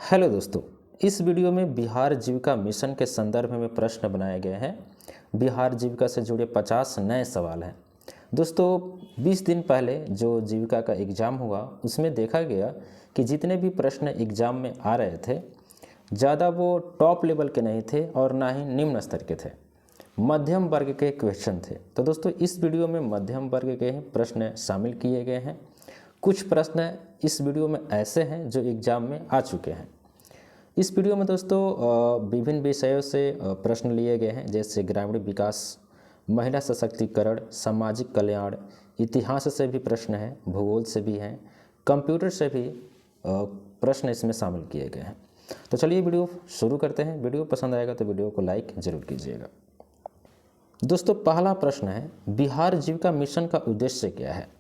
Hello दोस्तों, इस video में बिहार जीविका मिशन के संदर्भ में प्रश्न बनाए गए हैं। बिहार जीविका से जुड़े 50 नए सवाल हैं। दोस्तों, 20 दिन पहले जो जीविका का एग्ज़ाम हुआ उसमें देखा गया कि जितने भी प्रश्न एग्ज़ाम में आ रहे थे ज़्यादा वो टॉप लेवल के नहीं थे और ना ही निम्न स्तर के थे, मध्यम वर्ग के क्वेश्चन थे। तो दोस्तों, इस वीडियो में मध्यम वर्ग के प्रश्न शामिल किए गए हैं। कुछ प्रश्न इस वीडियो में ऐसे हैं जो एग्ज़ाम में आ चुके हैं। इस वीडियो में दोस्तों विभिन्न विषयों से प्रश्न लिए गए हैं, जैसे ग्रामीण विकास, महिला सशक्तिकरण, सामाजिक कल्याण, इतिहास से भी प्रश्न हैं, भूगोल से भी हैं, कंप्यूटर से भी प्रश्न इसमें शामिल किए गए हैं। तो चलिए वीडियो शुरू करते हैं। वीडियो पसंद आएगा तो वीडियो को लाइक ज़रूर कीजिएगा। दोस्तों, पहला प्रश्न है, बिहार जीविका मिशन का उद्देश्य क्या है?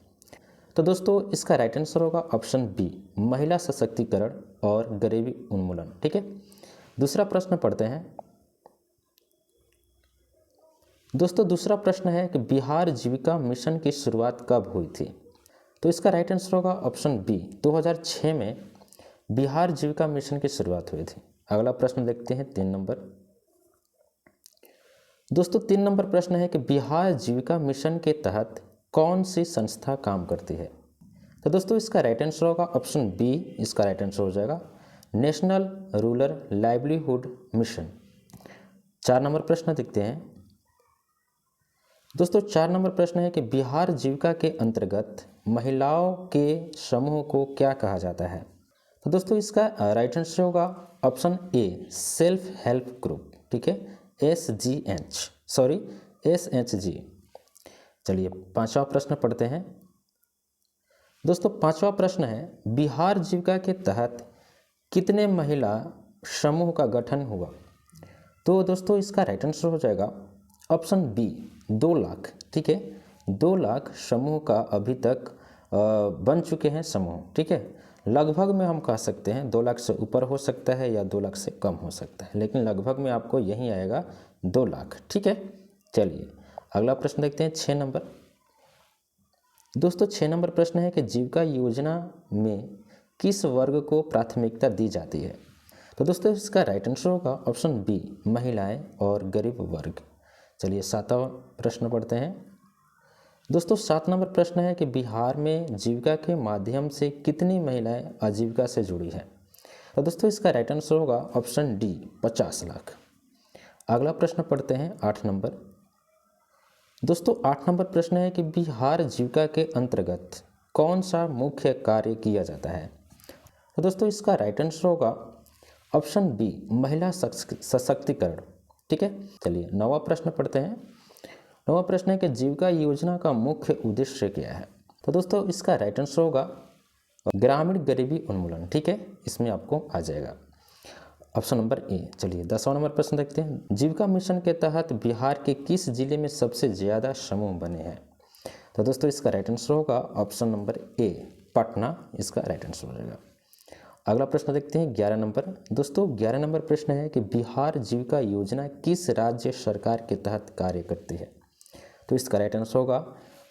तो दोस्तों, इसका राइट आंसर होगा ऑप्शन बी, महिला सशक्तिकरण और गरीबी उन्मूलन। ठीक है, दूसरा प्रश्न पढ़ते हैं। दोस्तों, दूसरा प्रश्न है कि बिहार जीविका मिशन की शुरुआत कब हुई थी? तो इसका राइट आंसर होगा ऑप्शन बी, 2006 में बिहार जीविका मिशन की शुरुआत हुई थी। अगला प्रश्न देखते हैं, 3 नंबर। दोस्तों, 3 नंबर प्रश्न है कि बिहार जीविका मिशन के तहत कौन सी संस्था काम करती है? तो दोस्तों, इसका राइट आंसर होगा ऑप्शन बी। इसका राइट आंसर हो जाएगा national rural livelihood mission. 4 number प्रश्न देखते हैं। दोस्तों, 4 नंबर प्रश्न है कि बिहार जीविका के अंतर्गत महिलाओं के समूह को क्या कहा जाता है? तो दोस्तों, इसका राइट आंसर होगा option A, self help group. ठीक है, SHG। चलिए, 5वां प्रश्न पढ़ते हैं। दोस्तों, 5वां प्रश्न है, बिहार जीविका के तहत कितने महिला समूह का गठन हुआ? तो दोस्तों, इसका राइट आंसर हो जाएगा ऑप्शन बी, 2 लाख। ठीक है, 2 लाख समूह का अभी तक बन चुके हैं समूह। ठीक है, लगभग में हम कह सकते हैं 2 लाख से ऊपर हो सकता है या 2 लाख से कम हो सकता है, लेकिन लगभग में आपको यही आएगा 2 लाख। ठीक है, चलिए अगला प्रश्न देखते हैं, 6 नंबर। दोस्तों, 6 नंबर प्रश्न है कि जीविका योजना में किस वर्ग को प्राथमिकता दी जाती है? तो दोस्तों, इसका राइट आंसर होगा ऑप्शन बी, महिलाएं और गरीब वर्ग। चलिए 7वां प्रश्न पढ़ते हैं। दोस्तों, 7 नंबर प्रश्न है कि बिहार में जीविका के माध्यम से कितनी महिलाएं आजीविका से जुड़ी हैं? तो दोस्तों, इसका राइट आंसर होगा ऑप्शन डी, 50 लाख। अगला प्रश्न पढ़ते हैं, 8 नंबर। दोस्तों, 8 नंबर प्रश्न है कि बिहार जीविका के अंतर्गत कौन सा मुख्य कार्य किया जाता है? तो दोस्तों, इसका राइट आंसर होगा ऑप्शन बी, महिला सशक्तिकरण। ठीक है, चलिए 9वां प्रश्न पढ़ते हैं। 9वां प्रश्न है कि जीविका योजना का मुख्य उद्देश्य क्या है? तो दोस्तों, इसका राइट आंसर होगा ग्रामीण गरीबी उन्मूलन। ठीक है, इसमें आपको आ जाएगा ऑप्शन नंबर ए। चलिए 10वां नंबर प्रश्न देखते हैं। जीविका मिशन के तहत बिहार के किस जिले में सबसे ज़्यादा समूह बने हैं? तो दोस्तों, इसका राइट आंसर होगा ऑप्शन नंबर ए, पटना। इसका राइट आंसर हो जाएगा। अगला प्रश्न देखते हैं, 11 नंबर। दोस्तों, 11 नंबर प्रश्न है कि बिहार जीविका योजना किस राज्य सरकार के तहत कार्य करती है? तो इसका राइट आंसर होगा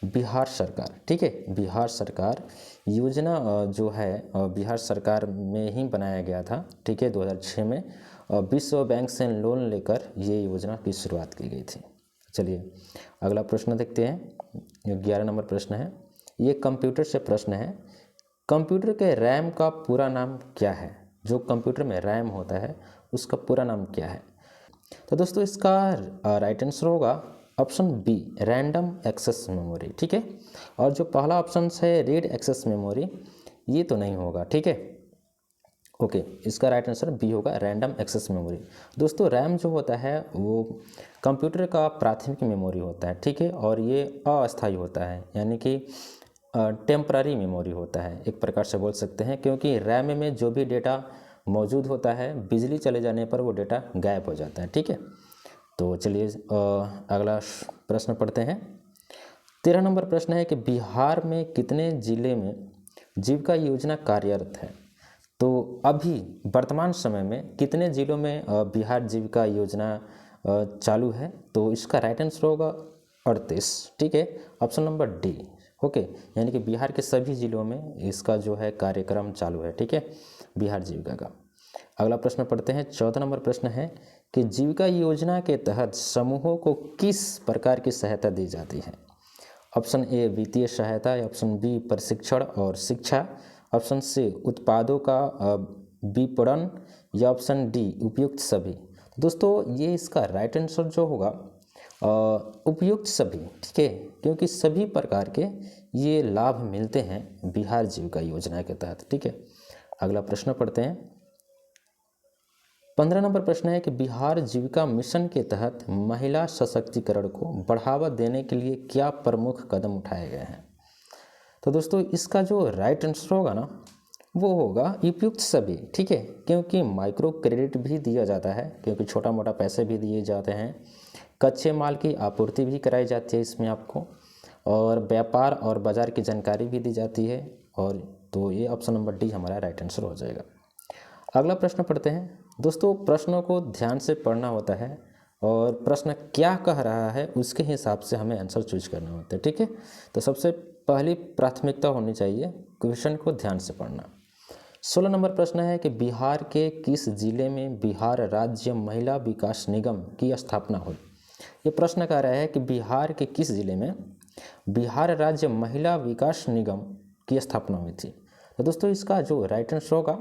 बिहार सरकार। ठीक है, बिहार सरकार योजना जो है बिहार सरकार में ही बनाया गया था। ठीक है, 2006 में विश्व बैंक से लोन लेकर ये योजना की शुरुआत की गई थी। चलिए अगला प्रश्न देखते हैं, 11 नंबर प्रश्न है, ये कंप्यूटर से प्रश्न है। कंप्यूटर के रैम का पूरा नाम क्या है? जो कंप्यूटर में रैम होता है उसका पूरा नाम क्या है? तो दोस्तों, इसका राइट आंसर होगा option B, random access memory. ठीक है, और जो पहला ऑप्शन है रीड एक्सेस मेमोरी, ये तो नहीं होगा। ठीक है, ओके, इसका राइट आंसर बी होगा, रैंडम एक्सेस मेमोरी। दोस्तों, रैम जो होता है वो कंप्यूटर का प्राथमिक मेमोरी होता है। ठीक है, और ये अस्थायी होता है, यानी कि टेम्पररी मेमोरी होता है, एक प्रकार से बोल सकते हैं, क्योंकि रैम में जो भी डेटा मौजूद होता है बिजली चले जाने पर वो डेटा गायब हो जाता है। ठीक है, तो चलिए अगला प्रश्न पढ़ते हैं। 13 नंबर प्रश्न है कि बिहार में कितने जिले में जीविका योजना कार्यरत है? तो अभी वर्तमान समय में कितने जिलों में बिहार जीविका योजना चालू है? तो इसका राइट आंसर होगा 38। ठीक है, ऑप्शन नंबर डी। ओके, यानी कि बिहार के सभी जिलों में इसका जो है कार्यक्रम चालू है। ठीक है, बिहार जीविका का। अगला प्रश्न पढ़ते हैं। 14 नंबर प्रश्न है कि जीविका योजना के तहत समूहों को किस प्रकार की सहायता दी जाती है? ऑप्शन ए वित्तीय सहायता, ऑप्शन बी प्रशिक्षण और शिक्षा, ऑप्शन सी उत्पादों का विपणन, या ऑप्शन डी उपयुक्त सभी। दोस्तों ये इसका राइट आंसर जो होगा उपयुक्त सभी, ठीक है, क्योंकि सभी प्रकार के ये लाभ मिलते हैं बिहार जीविका योजना के तहत, ठीक है। अगला प्रश्न पढ़ते हैं। 15 नंबर प्रश्न है कि बिहार जीविका मिशन के तहत महिला सशक्तिकरण को बढ़ावा देने के लिए क्या प्रमुख कदम उठाए गए हैं? तो दोस्तों इसका जो राइट आंसर होगा ना वो होगा उपयुक्त सभी, ठीक है, क्योंकि माइक्रो क्रेडिट भी दिया जाता है, क्योंकि छोटा मोटा पैसे भी दिए जाते हैं, कच्चे माल की आपूर्ति भी कराई जाती है इसमें आपको, और व्यापार और बाज़ार की जानकारी भी दी जाती है, और तो ये ऑप्शन नंबर डी हमारा राइट आंसर हो जाएगा। अगला प्रश्न पढ़ते हैं। दोस्तों प्रश्नों को ध्यान से पढ़ना होता है और प्रश्न क्या कह रहा है उसके हिसाब से हमें आंसर चूज करना होता है, ठीक है। तो सबसे पहली प्राथमिकता होनी चाहिए क्वेश्चन को ध्यान से पढ़ना। 16 नंबर प्रश्न है कि बिहार के किस जिले में बिहार राज्य महिला विकास निगम की स्थापना हुई? ये प्रश्न कह रहा है कि बिहार के किस जिले में बिहार राज्य महिला विकास निगम की स्थापना हुई थी? तो दोस्तों इसका जो राइट आंसर होगा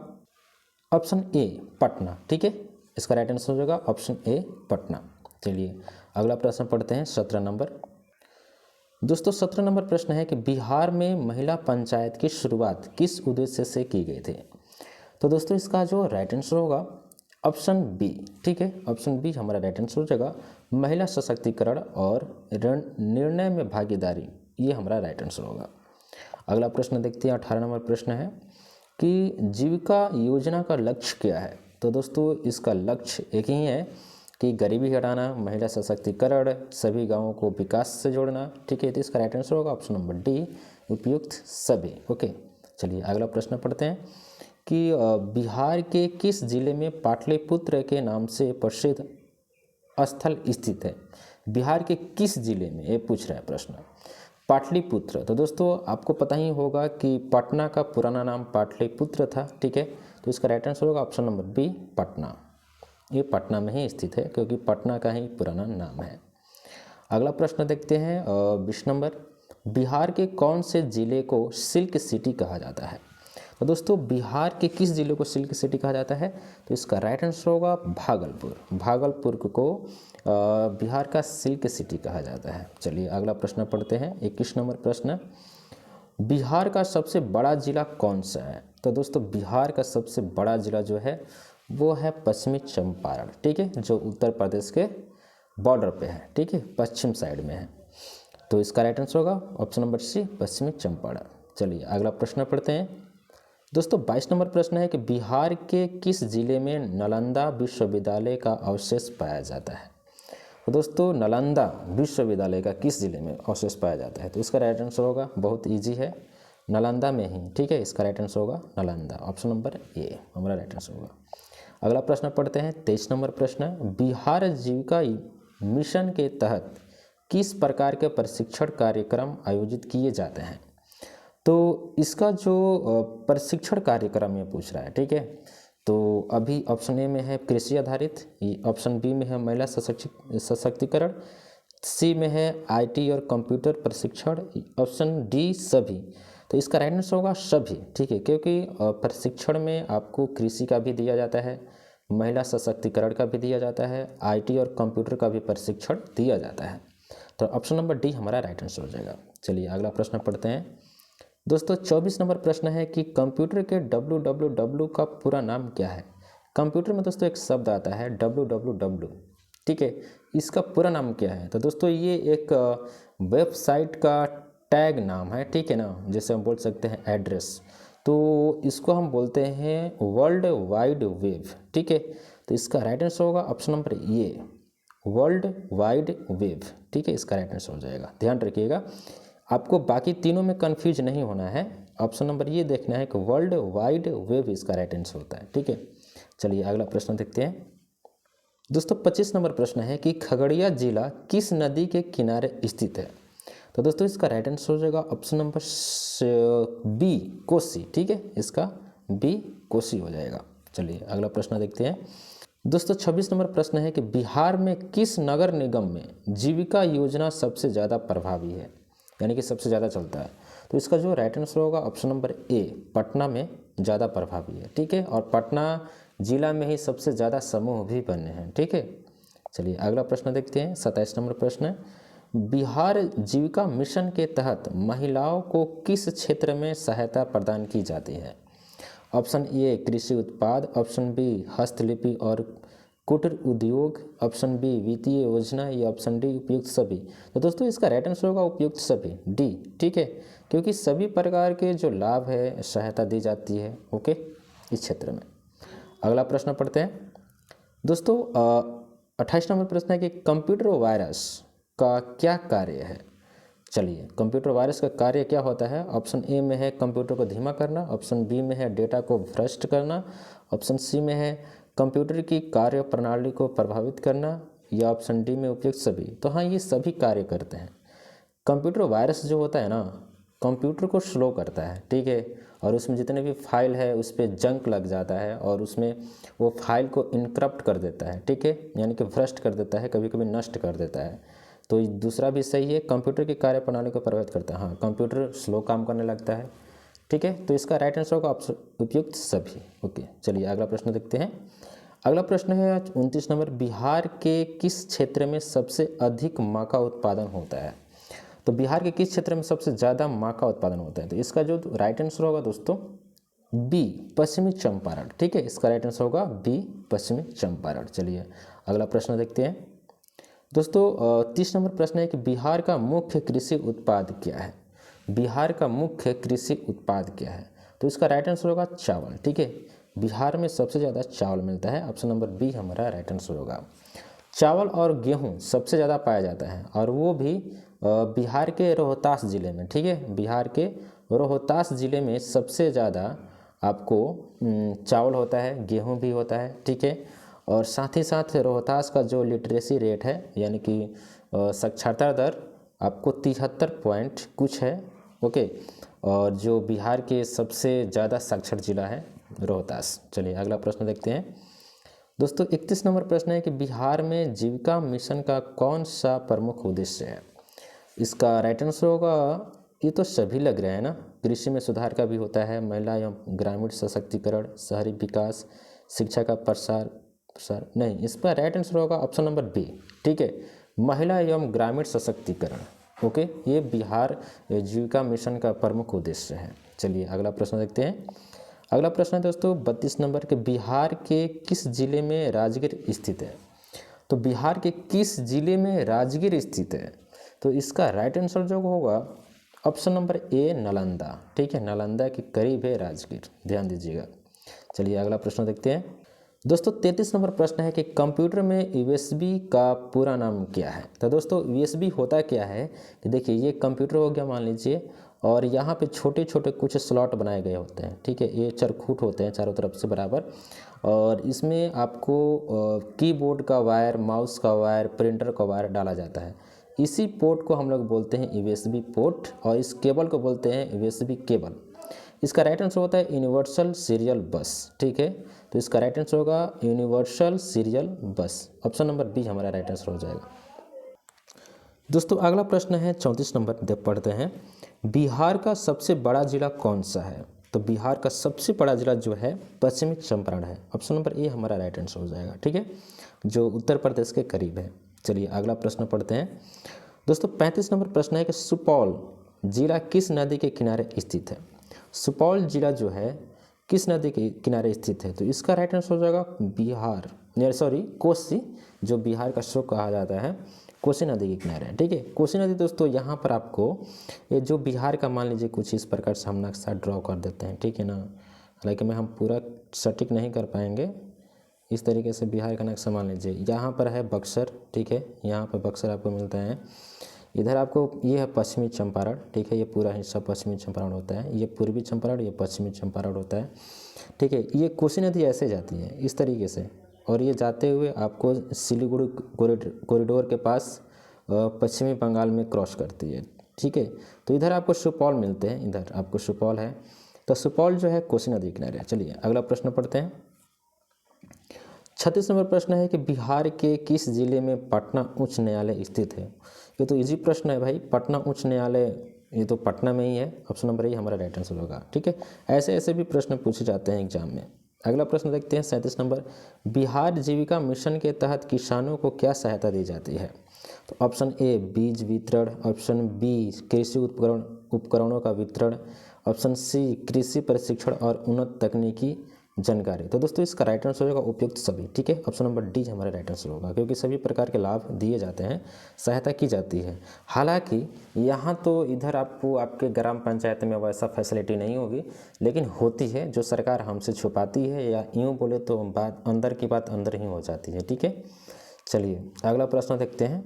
ऑप्शन ए पटना, ठीक है, इसका राइट आंसर होगा ऑप्शन ए पटना। चलिए अगला प्रश्न पढ़ते हैं। 17 नंबर। दोस्तों 17 नंबर प्रश्न है कि बिहार में महिला पंचायत की शुरुआत किस उद्देश्य से की गई थी? तो दोस्तों इसका जो राइट आंसर होगा ऑप्शन बी, ठीक है, ऑप्शन बी हमारा राइट आंसर हो जाएगा महिला सशक्तिकरण और निर्णय में भागीदारी, ये हमारा राइट आंसर होगा। अगला प्रश्न देखते हैं। 18 नंबर प्रश्न है कि जीविका योजना का लक्ष्य क्या है? तो दोस्तों इसका लक्ष्य एक ही है कि गरीबी हटाना, महिला सशक्तिकरण, सभी गांवों को विकास से जोड़ना, ठीक है। तो इसका राइट आंसर होगा ऑप्शन नंबर डी उपयुक्त सभी। ओके, चलिए अगला प्रश्न पढ़ते हैं कि बिहार के किस जिले में पाटलिपुत्र के नाम से प्रसिद्ध स्थल स्थित है? बिहार के किस जिले में, ये पूछ रहा है प्रश्न, पाटलिपुत्र। तो दोस्तों आपको पता ही होगा कि पटना का पुराना नाम पाटलिपुत्र था, ठीक है। तो इसका राइट आंसर होगा ऑप्शन नंबर बी पटना, ये पटना में ही स्थित है क्योंकि पटना का ही पुराना नाम है। अगला प्रश्न देखते हैं 20 नंबर। बिहार के कौन से जिले को सिल्क सिटी कहा जाता है? तो दोस्तों बिहार के किस जिले को सिल्क सिटी कहा जाता है? तो इसका राइट आंसर होगा भागलपुर। भागलपुर को बिहार का सिल्क सिटी कहा जाता है। चलिए अगला प्रश्न पढ़ते हैं। 21 नंबर प्रश्न, बिहार का सबसे बड़ा जिला कौन सा है? तो दोस्तों बिहार का सबसे बड़ा जिला जो है वो है पश्चिमी चंपारण, ठीक है, जो उत्तर प्रदेश के बॉर्डर पे है, ठीक है, पश्चिम साइड में है। तो इसका राइट आंसर होगा ऑप्शन नंबर सी पश्चिमी चंपारण। चलिए अगला प्रश्न पढ़ते हैं। दोस्तों 22 नंबर प्रश्न है कि बिहार के किस जिले में नालंदा विश्वविद्यालय का अवशेष पाया जाता है? तो दोस्तों नालंदा विश्वविद्यालय का किस जिले में अवशेष पाया जाता है? तो इसका राइट आंसर होगा, बहुत इजी है, नालंदा में ही, ठीक है, इसका राइट आंसर होगा नालंदा, ऑप्शन नंबर ए हमारा राइट आंसर होगा। अगला प्रश्न पढ़ते हैं। 23 नंबर प्रश्न, बिहार जीविका मिशन के तहत किस प्रकार के प्रशिक्षण कार्यक्रम आयोजित किए जाते हैं? तो इसका जो प्रशिक्षण कार्यक्रम ये पूछ रहा है, ठीक है, तो अभी ऑप्शन ए में है कृषि आधारित, ऑप्शन बी में है महिला सशक्तिकरण, सी में है आईटी और कंप्यूटर प्रशिक्षण, ऑप्शन डी सभी। तो इसका राइट आंसर होगा सभी, ठीक है, क्योंकि प्रशिक्षण में आपको कृषि का भी दिया जाता है, महिला सशक्तिकरण का भी दिया जाता है, आईटी और कंप्यूटर का भी प्रशिक्षण दिया जाता है। तो ऑप्शन नंबर डी हमारा राइट आंसर हो जाएगा। चलिए अगला प्रश्न पढ़ते हैं। दोस्तों 24 नंबर प्रश्न है कि कंप्यूटर के www का पूरा नाम क्या है? कंप्यूटर में दोस्तों एक शब्द आता है www, ठीक है, इसका पूरा नाम क्या है? तो दोस्तों ये एक वेबसाइट का टैग नाम है, ठीक है ना, जैसे हम बोल सकते हैं एड्रेस, तो इसको हम बोलते हैं वर्ल्ड वाइड वेब, ठीक है। तो इसका राइट आंसर होगा option number a world wide web, ठीक है, इसका राइट आंसर हो जाएगा। ध्यान रखिएगा, आपको बाकी तीनों में कंफ्यूज नहीं होना है, ऑप्शन नंबर ये देखना है कि वर्ल्ड वाइड वेब इसका राइट आंसर होता है, ठीक है। चलिए अगला प्रश्न देखते हैं। दोस्तों 25 नंबर प्रश्न है कि खगड़िया जिला किस नदी के किनारे स्थित है? तो दोस्तों इसका राइट आंसर हो जाएगा ऑप्शन नंबर बी कोसी, ठीक है, इसका बी कोसी हो जाएगा। चलिए अगला प्रश्न देखते हैं दोस्तों। 26 नंबर प्रश्न है कि बिहार में किस नगर निगम में जीविका योजना सबसे ज़्यादा प्रभावी है, यानी कि सबसे ज़्यादा चलता है। तो इसका जो राइट आंसर होगा ऑप्शन नंबर ए, पटना में ज़्यादा प्रभावी है। ठीक है, और पटना जिला में ही सबसे ज़्यादा समूह भी बने हैं। ठीक है, चलिए अगला प्रश्न देखते हैं। 27 नंबर प्रश्न है, बिहार जीविका मिशन के तहत महिलाओं को किस क्षेत्र में सहायता प्रदान की जाती है। ऑप्शन ए कृषि उत्पाद, ऑप्शन बी हस्तलिपि और कुटीर उद्योग, ऑप्शन बी वित्तीय योजना, या ऑप्शन डी उपयुक्त सभी। तो दोस्तों इसका राइट आंसर होगा उपयुक्त सभी, डी। ठीक है, क्योंकि सभी प्रकार के जो लाभ है सहायता दी जाती है ओके इस क्षेत्र में। अगला प्रश्न पढ़ते हैं दोस्तों। 28 नंबर प्रश्न है कि कंप्यूटर वायरस का क्या कार्य है। चलिए, कंप्यूटर वायरस का कार्य क्या होता है। ऑप्शन ए में है कंप्यूटर को धीमा करना, ऑप्शन बी में है डेटा को भ्रष्ट करना, ऑप्शन सी में है कंप्यूटर की कार्य प्रणाली को प्रभावित करना, या ऑप्शन डी में उपयुक्त सभी। तो हाँ, ये सभी कार्य करते हैं। कंप्यूटर वायरस जो होता है ना, कंप्यूटर को स्लो करता है। ठीक है, और उसमें जितने भी फाइल है उस पर जंक लग जाता है और उसमें वो फाइल को इनक्रप्ट कर देता है। ठीक है, यानी कि भ्रष्ट कर देता है, कभी कभी नष्ट कर देता है। तो दूसरा भी सही है, कंप्यूटर की कार्य प्रणाली को प्रभावित करता है। हाँ, कंप्यूटर स्लो काम करने लगता है। ठीक है, तो इसका राइट आंसर होगा उपयुक्त सभी। ओके, चलिए अगला प्रश्न देखते हैं। अगला प्रश्न है 29 नंबर, बिहार के किस क्षेत्र में सबसे अधिक माँ का उत्पादन होता है। तो बिहार के किस क्षेत्र में सबसे ज़्यादा माँ का उत्पादन होता है। तो इसका जो राइट आंसर होगा दोस्तों बी, पश्चिमी चंपारण। ठीक है, इसका राइट आंसर होगा बी, पश्चिमी चंपारण। चलिए अगला प्रश्न देखते हैं दोस्तों। 30 नंबर प्रश्न है कि बिहार का मुख्य कृषि उत्पाद क्या है। बिहार का मुख्य कृषि उत्पाद क्या है। तो इसका राइट आंसर होगा चावल। ठीक है, बिहार में सबसे ज़्यादा चावल मिलता है। ऑप्शन नंबर बी हमारा राइट आंसर होगा। चावल और गेहूं सबसे ज़्यादा पाया जाता है, और वो भी बिहार के रोहतास ज़िले में। ठीक है, बिहार के रोहतास ज़िले में सबसे ज़्यादा आपको चावल होता है, गेहूं भी होता है। ठीक है, और साथ ही साथ रोहतास का जो लिटरेसी रेट है, यानी कि साक्षरता दर आपको 73 पॉइंट कुछ है। ओके, और जो बिहार के सबसे ज़्यादा साक्षर जिला है रोहतास। चलिए अगला प्रश्न देखते हैं दोस्तों। 31 नंबर प्रश्न है कि बिहार में जीविका मिशन का कौन सा प्रमुख उद्देश्य है। इसका राइट आंसर होगा, ये तो सभी लग रहे हैं ना, कृषि में सुधार का भी होता है, महिला एवं ग्रामीण सशक्तिकरण, शहरी विकास, शिक्षा का प्रसार नहीं, इसका राइट आंसर होगा ऑप्शन नंबर बी। ठीक है, महिला एवं ग्रामीण सशक्तिकरण। ओके, ये बिहार जीविका मिशन का प्रमुख उद्देश्य है। चलिए अगला प्रश्न देखते हैं। अगला प्रश्न है दोस्तों 32 नंबर के, बिहार के किस जिले में राजगीर स्थित है। तो बिहार के किस जिले में राजगीर स्थित है। तो इसका राइट आंसर जो होगा ऑप्शन नंबर ए, नालंदा। ठीक है, नालंदा के करीब है राजगीर, ध्यान दीजिएगा। चलिए अगला प्रश्न देखते हैं दोस्तों। 33 नंबर प्रश्न है कि कंप्यूटर में यूएसबी का पूरा नाम क्या है। तो दोस्तों यूएसबी होता क्या है कि देखिए, ये कंप्यूटर हो गया मान लीजिए, और यहाँ पे छोटे छोटे कुछ स्लॉट बनाए गए होते हैं। ठीक है, ये चरखूट होते हैं चारों तरफ से बराबर, और इसमें आपको कीबोर्ड का वायर, माउस का वायर, प्रिंटर का वायर डाला जाता है। इसी पोर्ट को हम लोग बोलते हैं यूएसबी पोर्ट, और इस केबल को बोलते हैं यूएसबी केबल। इसका राइट आंसर होता है यूनिवर्सल सीरियल बस। ठीक है, तो इसका राइट आंसर होगा universal serial bus. Option number B हमारा राइट आंसर हो जाएगा। दोस्तों अगला प्रश्न है 34 नंबर, पढ़ते हैं। बिहार का सबसे बड़ा जिला कौन सा है। तो बिहार का सबसे बड़ा जिला जो है पश्चिमी चंपारण है। ऑप्शन नंबर ए हमारा राइट आंसर हो जाएगा। ठीक है, जो उत्तर प्रदेश के करीब है। चलिए अगला प्रश्न पढ़ते हैं दोस्तों। 35 नंबर प्रश्न है कि सुपौल जिला किस नदी के किनारे स्थित है। सुपौल जिला जो है किस नदी के किनारे स्थित है। तो इसका राइट आंसर हो जाएगा कोसी, जो बिहार का स्रोत कहा जाता है, कोसी नदी के किनारे है। ठीक है, कोसी नदी दोस्तों यहाँ पर आपको ये जो बिहार का मान लीजिए कुछ इस प्रकार से हम नक्शा ड्रॉ कर देते हैं। ठीक है ना, हालांकि मैं हम पूरा सटीक नहीं कर पाएंगे। इस तरीके से बिहार का नक्शा मान लीजिए, यहाँ पर है बक्सर। ठीक है, यहाँ पर बक्सर आपको मिलता है। इधर आपको ये है पश्चिमी चंपारण। ठीक है, ये पूरा हिस्सा पश्चिमी चंपारण होता है, ये पूर्वी चंपारण, ये पश्चिमी चंपारण होता है। ठीक है, ये कोसी नदी ऐसे जाती है इस तरीके से, और ये जाते हुए आपको सिलीगुड़ी कॉरिडोर के पास पश्चिमी बंगाल में क्रॉस करती है। ठीक है, तो इधर आपको सुपौल मिलते हैं, इधर आपको सुपौल है। तो सुपौल जो है कोसी नदी किनारे है। चलिए अगला प्रश्न पढ़ते हैं 36 नंबर प्रश्न है कि बिहार के किस जिले में पटना उच्च न्यायालय स्थित है। ये तो इजी प्रश्न है भाई, पटना उच्च न्यायालय ये तो पटना में ही है। ऑप्शन नंबर ए हमारा राइट आंसर होगा। ठीक है, ऐसे ऐसे भी प्रश्न पूछे जाते हैं एग्जाम में। अगला प्रश्न देखते हैं 37 नंबर, बिहार जीविका मिशन के तहत किसानों को क्या सहायता दी जाती है। तो ऑप्शन ए बीज वितरण, ऑप्शन बी कृषि उपकरणों का वितरण, ऑप्शन सी कृषि प्रशिक्षण और उन्नत तकनीकी जानकारी। तो दोस्तों इसका राइट आंसर होगा उपयुक्त सभी। ठीक है, ऑप्शन नंबर डी हमारा राइट आंसर होगा, क्योंकि सभी प्रकार के लाभ दिए जाते हैं, सहायता की जाती है। हालांकि यहाँ तो इधर आपको आपके ग्राम पंचायत में वैसा फैसिलिटी नहीं होगी, लेकिन होती है, जो सरकार हमसे छुपाती है, या यूँ बोले तो बात अंदर की बात अंदर ही हो जाती है। ठीक है, चलिए अगला प्रश्न देखते हैं।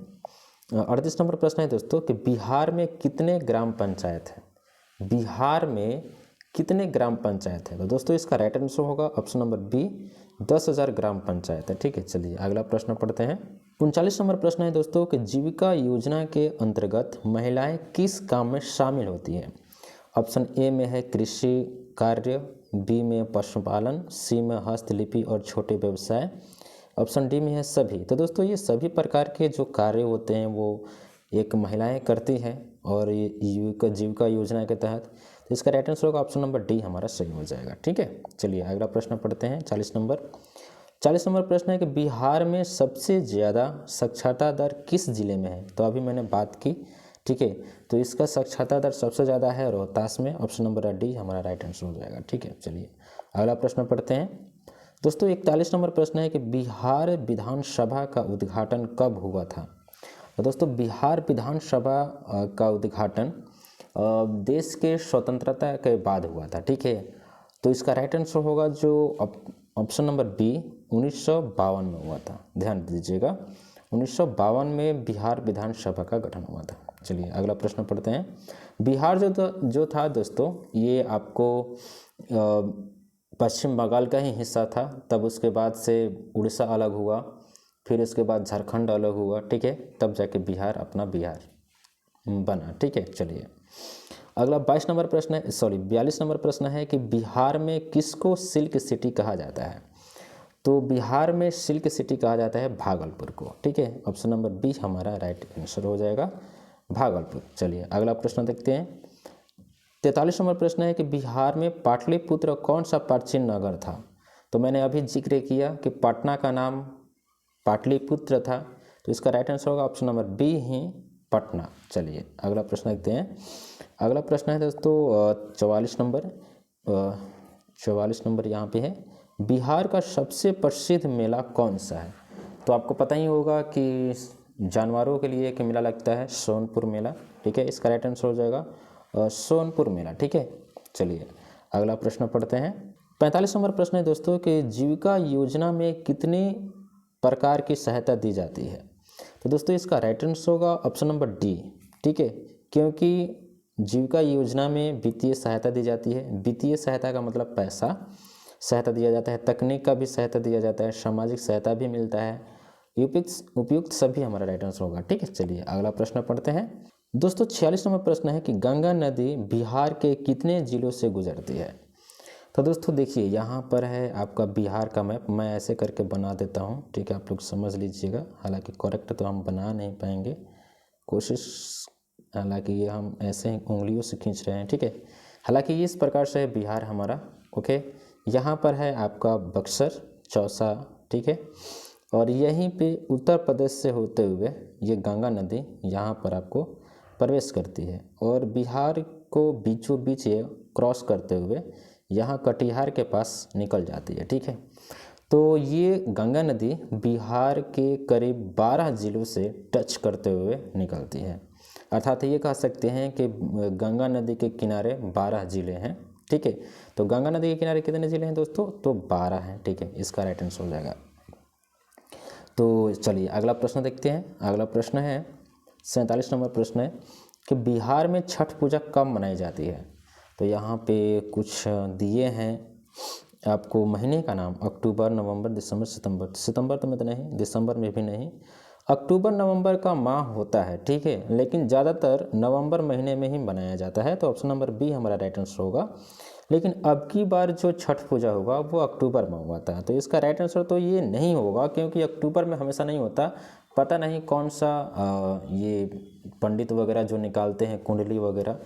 38 नंबर प्रश्न है दोस्तों कि बिहार में कितने ग्राम पंचायत हैं। बिहार में कितने ग्राम पंचायत है। तो दोस्तों इसका राइट आंसर होगा ऑप्शन नंबर बी 10,000 ग्राम पंचायत है। ठीक है, चलिए अगला प्रश्न पढ़ते हैं। 39 नंबर प्रश्न है दोस्तों कि जीविका योजना के अंतर्गत महिलाएं किस काम में शामिल होती हैं। ऑप्शन ए में है कृषि कार्य, बी में पशुपालन, सी में हस्तलिपि और छोटे व्यवसाय, ऑप्शन डी में है सभी। तो दोस्तों ये सभी प्रकार के जो कार्य होते हैं वो एक महिलाएं करती हैं, और ये जीविका योजना के तहत। तो इसका राइट आंसर होगा ऑप्शन नंबर डी हमारा सही हो जाएगा। ठीक है, चलिए अगला प्रश्न पढ़ते हैं। 40 नंबर प्रश्न है कि बिहार में सबसे ज़्यादा साक्षरता दर किस जिले में है। तो अभी मैंने बात की, ठीक है, तो इसका साक्षरता दर सबसे ज़्यादा है रोहतास में। ऑप्शन नंबर डी हमारा राइट आंसर हो जाएगा। ठीक है, चलिए अगला प्रश्न पढ़ते हैं दोस्तों। 41 नंबर प्रश्न है कि बिहार विधानसभा का उद्घाटन कब हुआ था। तो दोस्तों बिहार विधानसभा का उद्घाटन देश के स्वतंत्रता के बाद हुआ था। ठीक है, तो इसका राइट आंसर होगा जो ऑप्शन नंबर बी 1952 में हुआ था। ध्यान दीजिएगा, 1952 में बिहार विधानसभा का गठन हुआ था। चलिए अगला प्रश्न पढ़ते हैं। बिहार जो था दोस्तों ये आपको पश्चिम बंगाल का ही हिस्सा था, तब उसके बाद से उड़ीसा अलग हुआ, फिर उसके बाद झारखंड अलग हुआ। ठीक है, तब जाके बिहार अपना बिहार बना। ठीक है, चलिए अगला 42 नंबर प्रश्न है कि बिहार में किसको सिल्क सिटी कहा जाता है। तो बिहार में सिल्क सिटी कहा जाता है भागलपुर को। ठीक है, ऑप्शन नंबर बी हमारा राइट आंसर हो जाएगा, भागलपुर। चलिए अगला प्रश्न देखते हैं। 43 नंबर प्रश्न है कि बिहार में पाटलिपुत्र कौन सा प्राचीन नगर था। तो मैंने अभी जिक्र किया कि पटना का नाम पाटलिपुत्र था, तो इसका राइट आंसर होगा ऑप्शन नंबर बी ही पटना। चलिए अगला प्रश्न देखते हैं। अगला प्रश्न है दोस्तों 44 नंबर यहाँ पे है, बिहार का सबसे प्रसिद्ध मेला कौन सा है। तो आपको पता ही होगा कि जानवरों के लिए एक मेला लगता है, सोनपुर मेला। ठीक है, इसका राइट आंसर हो जाएगा सोनपुर मेला। ठीक है, चलिए अगला प्रश्न पढ़ते हैं। 45 नंबर प्रश्न है दोस्तों कि जीविका योजना में कितने प्रकार की सहायता दी जाती है। तो दोस्तों इसका राइट आंसर होगा ऑप्शन नंबर डी। ठीक है, क्योंकि जीविका योजना में वित्तीय सहायता दी जाती है। वित्तीय सहायता का मतलब पैसा सहायता दिया जाता है, तकनीक का भी सहायता दिया जाता है, सामाजिक सहायता भी मिलता है। उपयुक्त सभी हमारा राइट आंसर होगा। ठीक है, चलिए अगला प्रश्न पढ़ते हैं दोस्तों। 46 नंबर प्रश्न है कि गंगा नदी बिहार के कितने जिलों से गुजरती है। तो दोस्तों देखिए यहाँ पर है आपका बिहार का मैप, मैं ऐसे करके बना देता हूँ। ठीक है, आप लोग समझ लीजिएगा, हालांकि करेक्ट तो हम बना नहीं पाएंगे, कोशिश, हालांकि ये हम ऐसे ही उंगलियों से खींच रहे हैं। ठीक है, हालांकि इस प्रकार से है बिहार हमारा। ओके, यहाँ पर है आपका बक्सर, चौसा। ठीक है, और यहीं पे उत्तर प्रदेश से होते हुए ये गंगा नदी यहाँ पर आपको प्रवेश करती है, और बिहार को बीचों बीच ये क्रॉस करते हुए यहाँ कटिहार के पास निकल जाती है। ठीक है, तो ये गंगा नदी बिहार के करीब 12 जिलों से टच करते हुए निकलती है, अर्थात ये कह सकते हैं कि गंगा नदी के किनारे 12 जिले हैं। ठीक है, तो गंगा नदी के किनारे कितने जिले हैं दोस्तों, तो 12 हैं। ठीक है, इसका राइट आंसर हो जाएगा। तो चलिए अगला प्रश्न देखते हैं। अगला प्रश्न है 47 नंबर प्रश्न है कि बिहार में छठ पूजा कब मनाई जाती है। तो यहाँ पे कुछ दिए हैं आपको महीने का नाम, अक्टूबर, नवंबर, दिसंबर, सितंबर तो में तो नहीं, दिसंबर में भी नहीं, अक्टूबर नवंबर का माह होता है। ठीक है, लेकिन ज़्यादातर नवंबर महीने में ही मनाया जाता है। तो ऑप्शन नंबर बी हमारा राइट आंसर होगा, लेकिन अब की बार जो छठ पूजा होगा वो अक्टूबर में हुआ था। तो इसका राइट आंसर तो ये नहीं होगा, क्योंकि अक्टूबर में हमेशा नहीं होता। पता नहीं कौन सा ये पंडित वगैरह जो निकालते हैं कुंडली वगैरह,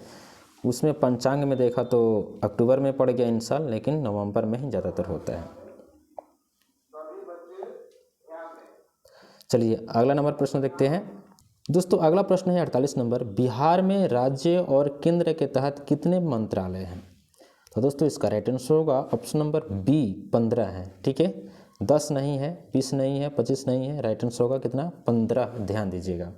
उसमें पंचांग में देखा तो अक्टूबर में पड़ गया इन साल, लेकिन नवंबर में ही ज़्यादातर होता है। चलिए अगला नंबर प्रश्न देखते हैं। दोस्तों अगला प्रश्न है 48 नंबर। बिहार में राज्य और केंद्र के तहत कितने मंत्रालय हैं? तो दोस्तों इसका राइट आंसर होगा ऑप्शन नंबर बी 15 है। ठीक है, 10 नहीं है, 20 नहीं है, 25 नहीं है, राइट आंसर होगा कितना? 15। ध्यान दीजिएगा।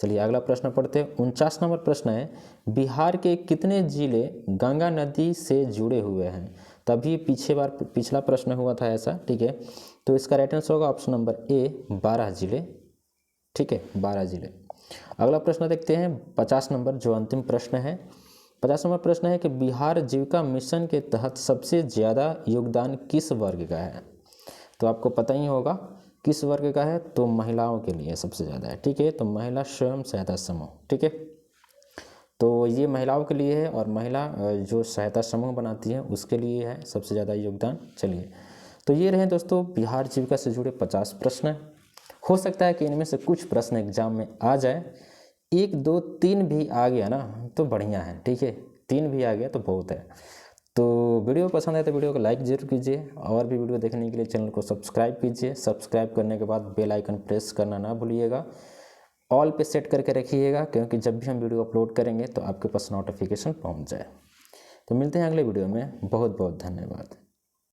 चलिए अगला प्रश्न पढ़ते हैं। 49 नंबर प्रश्न है, बिहार के कितने जिले गंगा नदी से जुड़े हुए हैं? तभी पिछला प्रश्न हुआ था ऐसा। ठीक है, तो इसका राइट आंसर होगा ऑप्शन नंबर ए 12 जिले। ठीक है, 12 जिले। अगला प्रश्न देखते हैं 50 नंबर, जो अंतिम प्रश्न है। 50 नंबर प्रश्न है कि बिहार जीविका मिशन के तहत सबसे ज़्यादा योगदान किस वर्ग का है? तो आपको पता ही होगा किस वर्ग का है, तो महिलाओं के लिए सबसे ज़्यादा है। ठीक है, तो महिला स्वयं सहायता समूह। ठीक है, तो ये महिलाओं के लिए है, और महिला जो सहायता समूह बनाती है उसके लिए है सबसे ज़्यादा योगदान। चलिए, तो ये रहे दोस्तों बिहार जीविका से जुड़े 50 प्रश्न। हो सकता है कि इनमें से कुछ प्रश्न एग्जाम में आ जाए, 1 2 3 भी आ गया ना तो बढ़िया है। ठीक है, 3 भी आ गया तो बहुत है। तो वीडियो पसंद आए तो वीडियो को लाइक जरूर कीजिए, और भी वीडियो देखने के लिए चैनल को सब्सक्राइब कीजिए। सब्सक्राइब करने के बाद बेल आइकन प्रेस करना ना भूलिएगा, ऑल पे सेट करके रखिएगा, क्योंकि जब भी हम वीडियो अपलोड करेंगे तो आपके पास नोटिफिकेशन पहुंच जाए। तो मिलते हैं अगले वीडियो में। बहुत बहुत धन्यवाद।